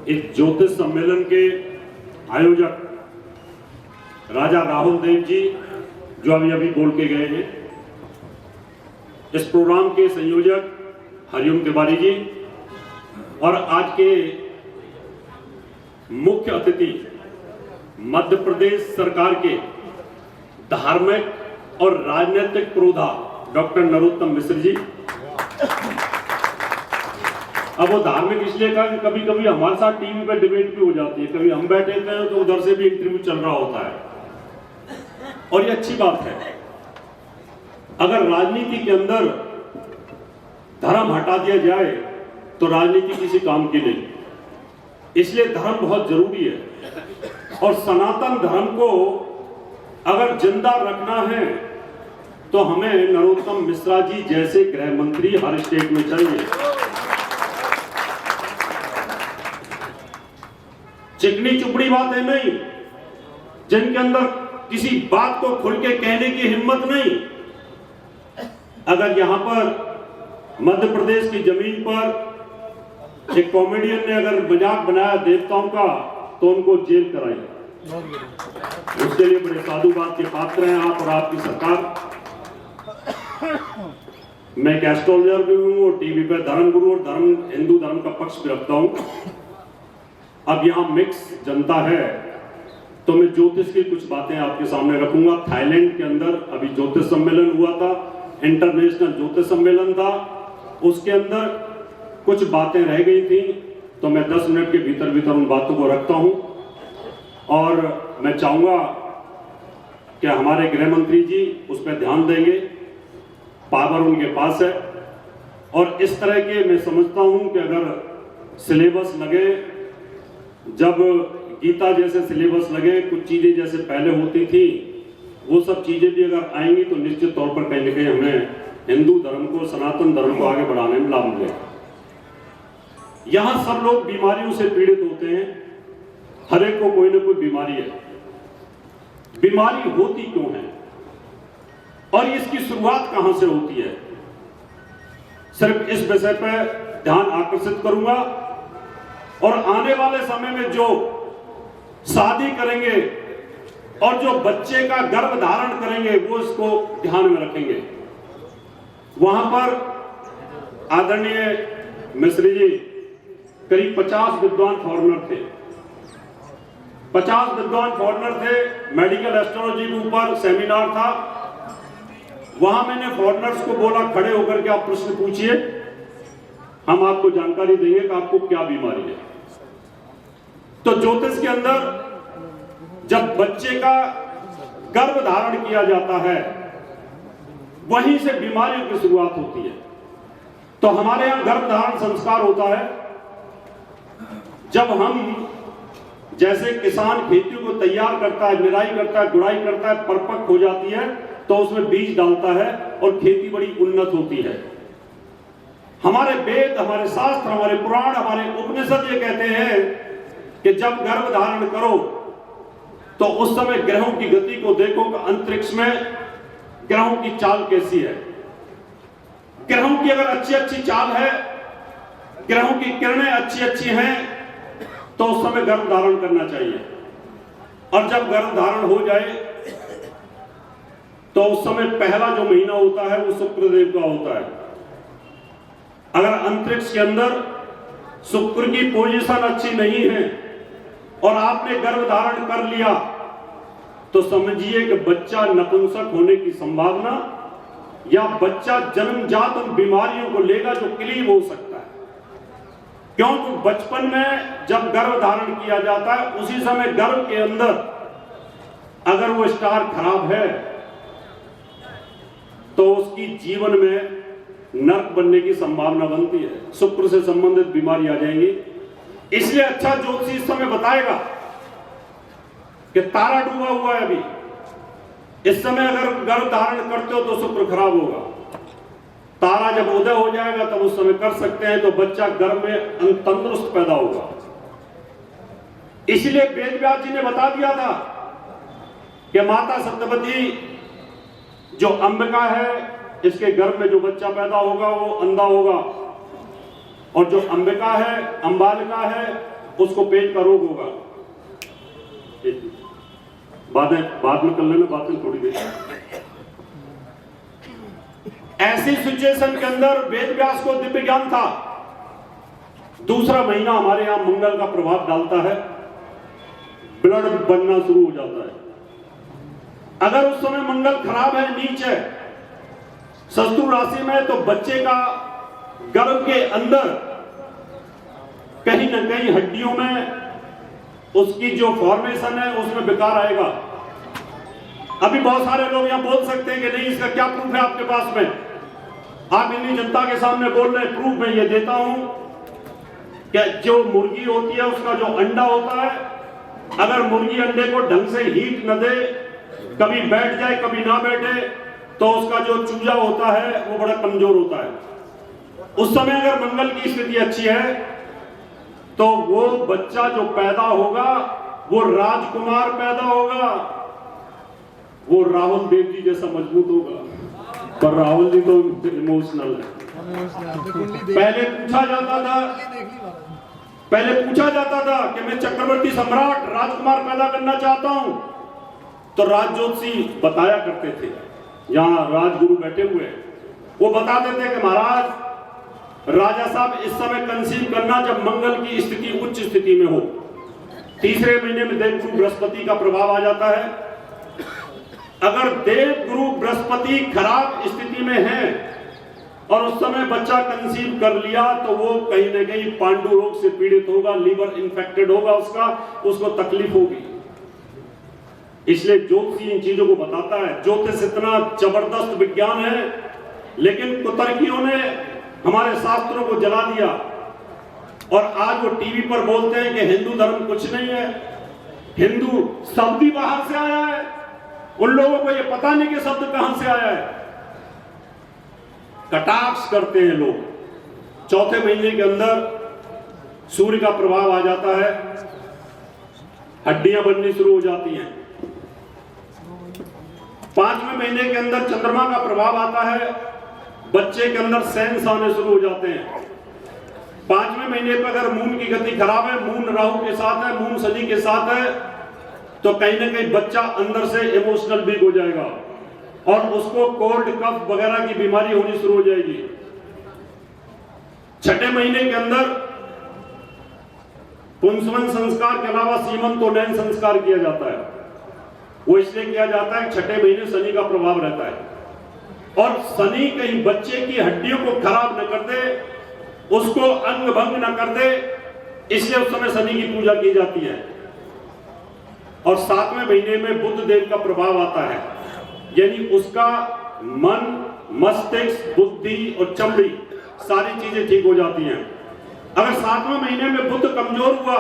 इस ज्योतिष सम्मेलन के आयोजक राजा राहुल देव जी जो अभी बोल के गए हैं, इस प्रोग्राम के संयोजक हरिओम तिवारी जी और आज के मुख्य अतिथि मध्य प्रदेश सरकार के धार्मिक और राजनीतिक पुरोधा डॉक्टर नरोत्तम मिश्र जी। अब वो धार्मिक इसलिए कहा कि कभी कभी हमारे साथ टीवी पे डिबेट भी हो जाती है, कभी हम बैठे थे तो उधर से भी इंटरव्यू चल रहा होता है और ये अच्छी बात है। अगर राजनीति के अंदर धर्म हटा दिया जाए तो राजनीति किसी काम की नहीं, इसलिए धर्म बहुत जरूरी है और सनातन धर्म को अगर जिंदा रखना है तो हमें नरोत्तम मिश्रा जी जैसे गृह मंत्री हर स्टेट में चाहिए। चिकनी चुपड़ी बातें नहीं, जिनके अंदर किसी बात को खुल के कहने की हिम्मत नहीं। अगर यहां पर मध्य प्रदेश की जमीन पर एक कॉमेडियन ने अगर मजाक बनाया देवताओं का तो उनको जेल कराई। उसके लिए बड़े साधुवाद के पात्र हैं आप और आपकी सरकार। मैं एक एस्ट्रोलॉजर भी हूं और टीवी पे धर्म गुरु और हिंदू धर्म का पक्ष भी रखता हूं। अब यहां मिक्स जनता है तो मैं ज्योतिष की कुछ बातें आपके सामने रखूंगा। थाईलैंड के अंदर अभी ज्योतिष सम्मेलन हुआ था, इंटरनेशनल ज्योतिष सम्मेलन था, उसके अंदर कुछ बातें रह गई थी तो मैं 10 मिनट के भीतर उन बातों को रखता हूं और मैं चाहूंगा कि हमारे गृह मंत्री जी उस पर ध्यान देंगे। पावर उनके पास है और इस तरह के मैं समझता हूं कि अगर सिलेबस लगे, जब गीता जैसे सिलेबस लगे, कुछ चीजें जैसे पहले होती थी वो सब चीजें भी अगर आएंगी तो निश्चित तौर पर कहीं ना कहीं हमें हिंदू धर्म को, सनातन धर्म को आगे बढ़ाने में लाभ मिलेगा। यहां सब लोग बीमारियों से पीड़ित होते हैं, हर एक को कोई ना कोई बीमारी है। बीमारी होती क्यों है और इसकी शुरुआत कहां से होती है, सिर्फ इस विषय पर ध्यान आकर्षित करूंगा और आने वाले समय में जो शादी करेंगे और जो बच्चे का गर्भ धारण करेंगे वो इसको ध्यान में रखेंगे। वहां पर आदरणीय मिश्र जी करीब 50 विद्वान फॉरेनर थे, 50 विद्वान फॉरेनर थे। मेडिकल एस्ट्रोलॉजी के ऊपर सेमिनार था। वहां मैंने फॉरेनर्स को बोला खड़े होकर के आप प्रश्न पूछिए, हम आपको जानकारी देंगे कि आपको क्या बीमारी है। तो ज्योतिष के अंदर जब बच्चे का गर्भ धारण किया जाता है वहीं से बीमारियों की शुरुआत होती है। तो हमारे यहां गर्भ धारण संस्कार होता है। जब हम जैसे किसान खेती को तैयार करता है, निराई करता है, गुड़ाई करता है, परिपक्व हो जाती है तो उसमें बीज डालता है और खेती बड़ी उन्नत होती है। हमारे वेद, हमारे शास्त्र, हमारे पुराण, हमारे उपनिषद ये कहते हैं कि जब गर्भ धारण करो तो उस समय ग्रहों की गति को देखो कि अंतरिक्ष में ग्रहों की चाल कैसी है। ग्रहों की अगर अच्छी चाल है, ग्रहों की किरणें अच्छी हैं तो उस समय गर्भ धारण करना चाहिए। और जब गर्भ धारण हो जाए तो उस समय पहला जो महीना होता है वो शुक्रदेव का होता है। अगर अंतरिक्ष के अंदर शुक्र की पोजीशन अच्छी नहीं है और आपने गर्भ धारण कर लिया तो समझिए कि बच्चा नपुंसक होने की संभावना या बच्चा जन्मजात उन बीमारियों को लेगा जो क्लीव हो सकता है। क्योंकि बचपन में जब गर्भ धारण किया जाता है उसी समय गर्भ के अंदर अगर वो स्टार खराब है तो उसकी जीवन में नर्क बनने की संभावना बनती है, शुक्र से संबंधित बीमारी आ जाएंगी। इसलिए अच्छा ज्योतिषी इस समय बताएगा कि तारा डूबा हुआ है, अभी इस समय अगर गर्भ धारण करते हो तो शुक्र खराब होगा। तारा जब उदय हो जाएगा तब उस समय कर सकते हैं तो बच्चा गर्भ में तंदुरुस्त पैदा होगा। इसलिए वेद व्यास जी ने बता दिया था कि माता सत्यवती जो अंबिका है, इसके गर्भ में जो बच्चा पैदा होगा वो अंधा होगा, और जो अंबिका है, अंबालिका है, उसको पेट का रोग होगा। बाद में कर लेना, बात में थोड़ी देर। ऐसी सिचुएशन के अंदर वेद व्यास को दिव्य ज्ञान था। दूसरा महीना हमारे यहां मंगल का प्रभाव डालता है, ब्लड बनना शुरू हो जाता है। अगर उस समय मंगल खराब है, नीच है, शत्रु राशि में, तो बच्चे का गर्भ के अंदर कहीं ना कहीं हड्डियों में उसकी जो फॉर्मेशन है उसमें विकार आएगा। अभी बहुत सारे लोग यहां बोल सकते हैं कि नहीं, इसका क्या प्रूफ है आपके पास में? आप इतनी जनता के सामने बोल रहे हैं, प्रूफ मैं ये देता हूं कि जो मुर्गी होती है उसका जो अंडा होता है, अगर मुर्गी अंडे को ढंग से हीट न दे, कभी बैठ जाए कभी ना बैठे, तो उसका जो चूजा होता है वो बड़ा कमजोर होता है। उस समय अगर मंगल की स्थिति अच्छी है तो वो बच्चा जो पैदा होगा वो राजकुमार पैदा होगा, वो राहुल देव जी जैसा मजबूत होगा। पर राहुल जी तो इमोशनल है। पहले पूछा जाता था कि मैं चक्रवर्ती सम्राट राजकुमार पैदा करना चाहता हूं, तो राज ज्योतिषी बताया करते थे, यहां राजगुरु बैठे हुए, वो बताते थे कि महाराज राजा साहब इस समय कंसीव करना जब मंगल की स्थिति उच्च स्थिति में हो। तीसरे महीने में देवगुरु बृहस्पति का प्रभाव आ जाता है। अगर देवगुरु बृहस्पति खराब स्थिति में है और उस समय बच्चा कंसीव कर लिया तो वो कहीं ना कहीं पांडु रोग से पीड़ित होगा, लीवर इन्फेक्टेड होगा, उसको तकलीफ होगी। इसलिए ज्योतिष इन चीजों को बताता है। ज्योतिष इतना जबरदस्त विज्ञान है, लेकिन कुतर्कियों ने हमारे शास्त्रों को जला दिया और आज वो टीवी पर बोलते हैं कि हिंदू धर्म कुछ नहीं है, हिंदू शब्द ही बाहर से आया है। उन लोगों को ये पता नहीं कि शब्द कहां से आया है। कटाक्ष करते हैं लोग। चौथे महीने के अंदर सूर्य का प्रभाव आ जाता है, हड्डियां बननी शुरू हो जाती हैं। पांचवें महीने के अंदर चंद्रमा का प्रभाव आता है, बच्चे के अंदर सेंस आने शुरू हो जाते हैं। पांचवें महीने पर अगर मून की गति खराब है, मून राहु के साथ है, मून शनि के साथ है, तो कहीं ना कहीं बच्चा अंदर से इमोशनल वीक हो जाएगा और उसको कोल्ड कफ वगैरह की बीमारी होनी शुरू हो जाएगी। छठे महीने के अंदर पुंसवन संस्कार के अलावा सीमंत और नयन संस्कार किया जाता है। वो इसलिए किया जाता है, छठे महीने शनि का प्रभाव रहता है और शनि कहीं बच्चे की हड्डियों को खराब न कर दे, उसको अंग भंग न कर दे, इसलिए उस समय शनि की पूजा की जाती है। और सातवें महीने में बुध देव का प्रभाव आता है, यानी उसका मन, मस्तिष्क, बुद्धि और चमड़ी सारी चीजें ठीक हो जाती हैं। अगर सातवें महीने में बुध कमजोर हुआ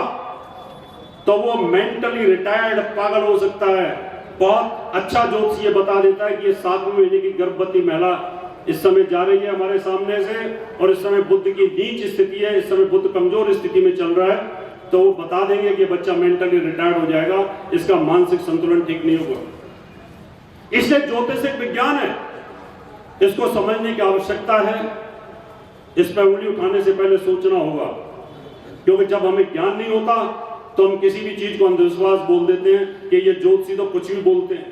तो वो मेंटली रिटायर्ड पागल हो सकता है। बहुत अच्छा ज्योतिष ये बता देता है कि ये सातवें महीने की गर्भवती महिला इस समय जा रही है हमारे सामने से और इस समय बुध की नीच स्थिति है, इस समय बुध कमजोर स्थिति में चल रहा है, तो वो बता देंगे कि बच्चा मेंटली रिटायर्ड हो जाएगा, इसका मानसिक संतुलन ठीक नहीं होगा। इसलिए ज्योतिषिक विज्ञान है, इसको समझने की आवश्यकता है। इस पर उंगली उठाने से पहले सोचना होगा, क्योंकि जब हमें ज्ञान नहीं होता तो हम किसी भी चीज को अंधविश्वास बोल देते हैं कि ये ज्योतिषी तो कुछ भी बोलते हैं।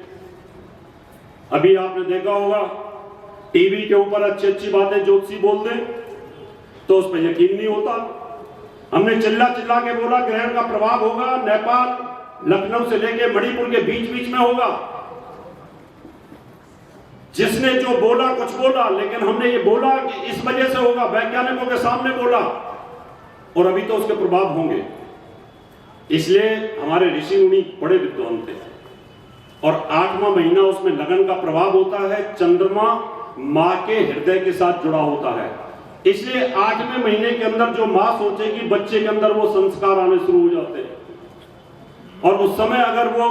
अभी आपने देखा होगा टीवी के ऊपर अच्छी अच्छी बातें ज्योतिषी बोल दें तो उस पर यकीन नहीं होता। हमने चिल्ला चिल्ला के बोला ग्रहण का प्रभाव होगा, नेपाल लखनऊ से लेके मणिपुर के बीच बीच में होगा। जिसने जो बोला कुछ बोला, लेकिन हमने ये बोला कि इस वजह से होगा, वैज्ञानिकों के सामने बोला और अभी तो उसके प्रभाव होंगे। इसलिए हमारे ऋषि मुनि बड़े विद्वान थे और 8वां महीना उसमें लगन का प्रभाव होता है। चंद्रमा मां के हृदय के साथ जुड़ा होता है, इसलिए 8वें महीने के अंदर जो मां सोचेगी बच्चे के अंदर वो संस्कार आने शुरू हो जाते हैं। और उस समय अगर वो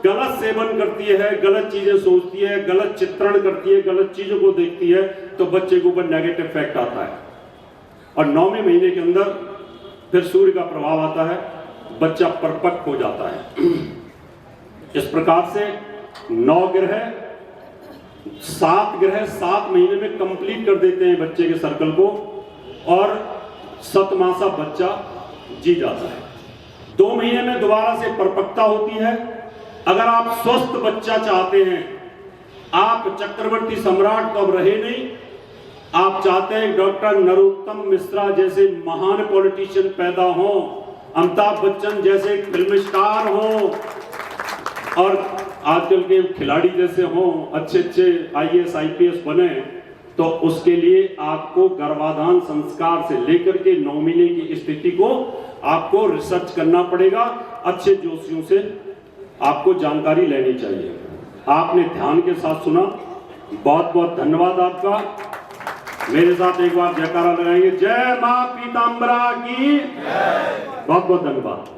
गलत सेवन करती है, गलत चीजें सोचती है, गलत चित्रण करती है, गलत चीजों को देखती है, तो बच्चे के ऊपर नेगेटिव इफेक्ट आता है। और 9वें महीने के अंदर फिर सूर्य का प्रभाव आता है, बच्चा परिपक्व हो जाता है। इस प्रकार से 9 ग्रह 7 ग्रह 7 महीने में कंप्लीट कर देते हैं बच्चे के सर्कल को और 7 मासा बच्चा जी जाता है। 2 महीने में दोबारा से परिपक्वता होती है। अगर आप स्वस्थ बच्चा चाहते हैं, आप चक्रवर्ती सम्राट तो अब रहे नहीं, आप चाहते हैं डॉक्टर नरोत्तम मिश्रा जैसे महान पॉलिटिशियन पैदा हो, अमिताभ बच्चन जैसे फिल्म स्टार हो, और आजकल के खिलाड़ी जैसे हो, अच्छे अच्छे IAS IPS बने, तो उसके लिए आपको गर्भाधान संस्कार से लेकर के 9 महीने की स्थिति को आपको रिसर्च करना पड़ेगा। अच्छे जोशियों से आपको जानकारी लेनी चाहिए। आपने ध्यान के साथ सुना, बहुत बहुत धन्यवाद आपका। मेरे साथ एक बार जयकारा लगाएंगे, जय मां पीतांबरा की। बहुत बहुत धन्यवाद।